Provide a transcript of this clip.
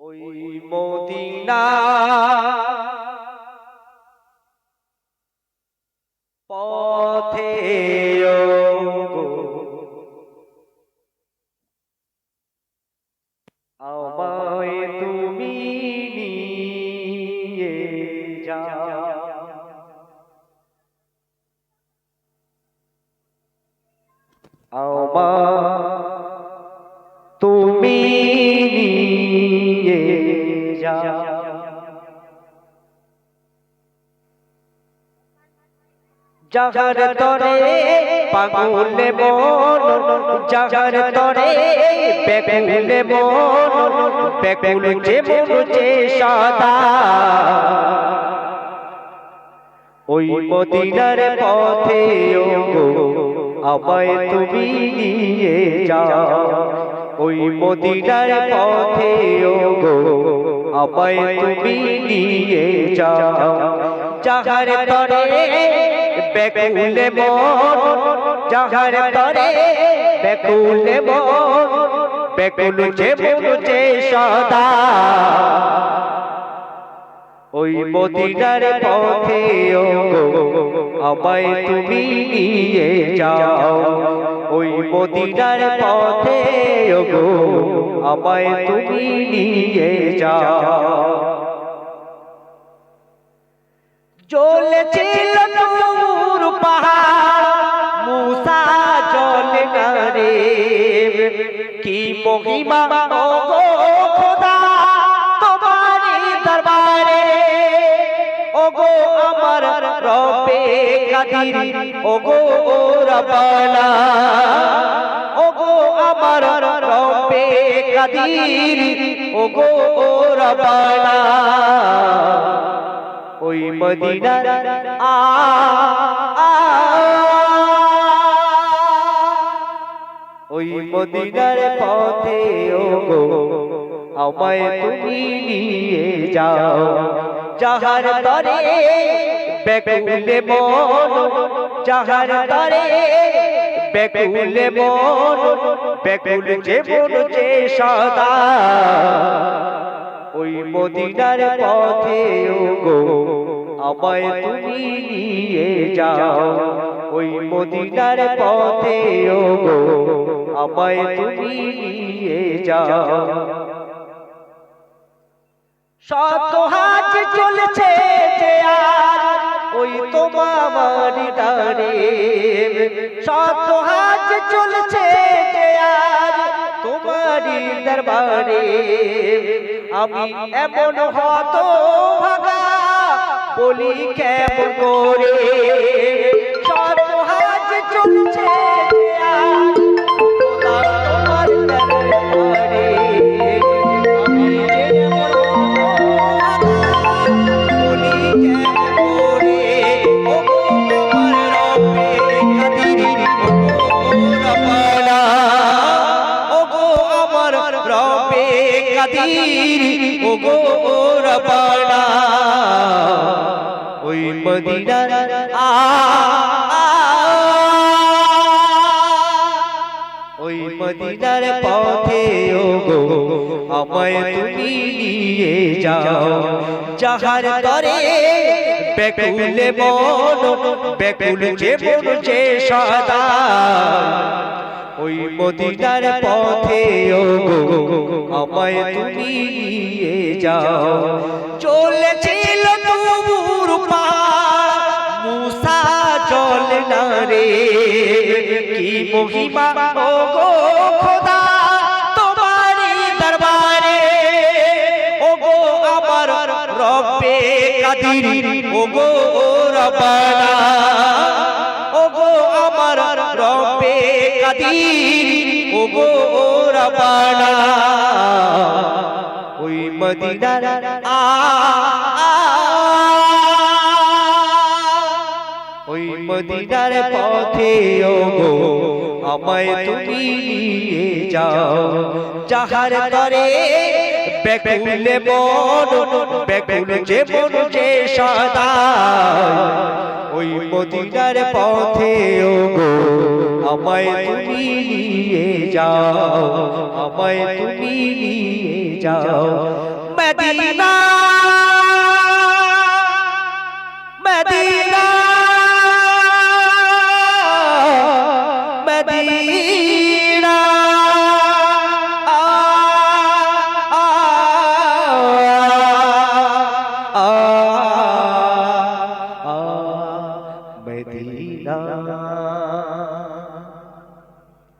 ওই মদিনা পথে গো আমায় তুমি নিয়ে যাও। আমায় তুমি নিয়ে যাও। যাহার তরে পাগলে মন, যাহার তরে বেকুলে মন, বেকুল যে মন যে সদা ওই মদিনার পথে গো আমায় তুমি নিয়ে যাও। ওই মদিনার পথে গো আমায় তুমি নিয়ে যাও। যাহার তরে বেকুলে মন, যাহার তরে বেকুলে মন, বেকুল যে মন যে সদা ওই মদিনার পথে গো আমায় তুমি নিয়ে যাও। ওই মদিনার পথে গো আমায় তুমি নিয়ে যাও। জ্বলেছিল নূর পাহাড়, মুসা জ্বলে না রে। কি মহিমা গো খোদা তোমারি দরবারে। ওগো আমার রবে কাদির, ওগো রব্বানা, ওগো আমার রবে কাদির, ওগো রব্বানা। ওই মদিনার ওই মদিনার পথে গো আমায় তুমি নিয়ে যাও। যাহার তরে বেকুলে মন, যাহার তরে বেকুলে মন, বেকুল যে মন যে সদা ওই মদিনার পথে গো আমায় তুমি নিয়ে যাও। ওই মদিনার পথে গো আমায় তুমি নিয়ে যাও। শত হাত চলছে যে আজ ওই তোমার দ্বারে। শত হাত চলছে যে আজ তোমারি দরবারে। আমি এমন হতভাগা বলি কেমন করে। শত হাত চলছে যে আজ তোমার দরবারে। আমি যেমন ওগো রব্বানা। ওই মদিনার ওই মদিনার পথে গো আমায় তুমি নিয়ে যাও। যাহার তরে বেকুলে মন, বেকুল যে মন যে সদা ওই মদিনার পথে গো আমায় তুমি নিয়ে যাও। চলেছিল নূর পাহাড়, মুসা জ্বলে না রে। কি মহিমা গো খোদা তোমারি দরবারে। ওগো আমার রব্বে কাদির, ওগো রব্বানা, ওগো আমার রব্বে কাদির, ওগো রব্বানা। ওই মদিনার ওই মদিনার পথে গো আমায় তুমি নিয়ে যাও। যাহার তরে বেকুলে মন, বেকুল যে মন যে সদা ওই মদিনার পথে গো আমায় তুমি নিয়ে যাও। আমায় তুমি নিয়ে যাও। মদিনা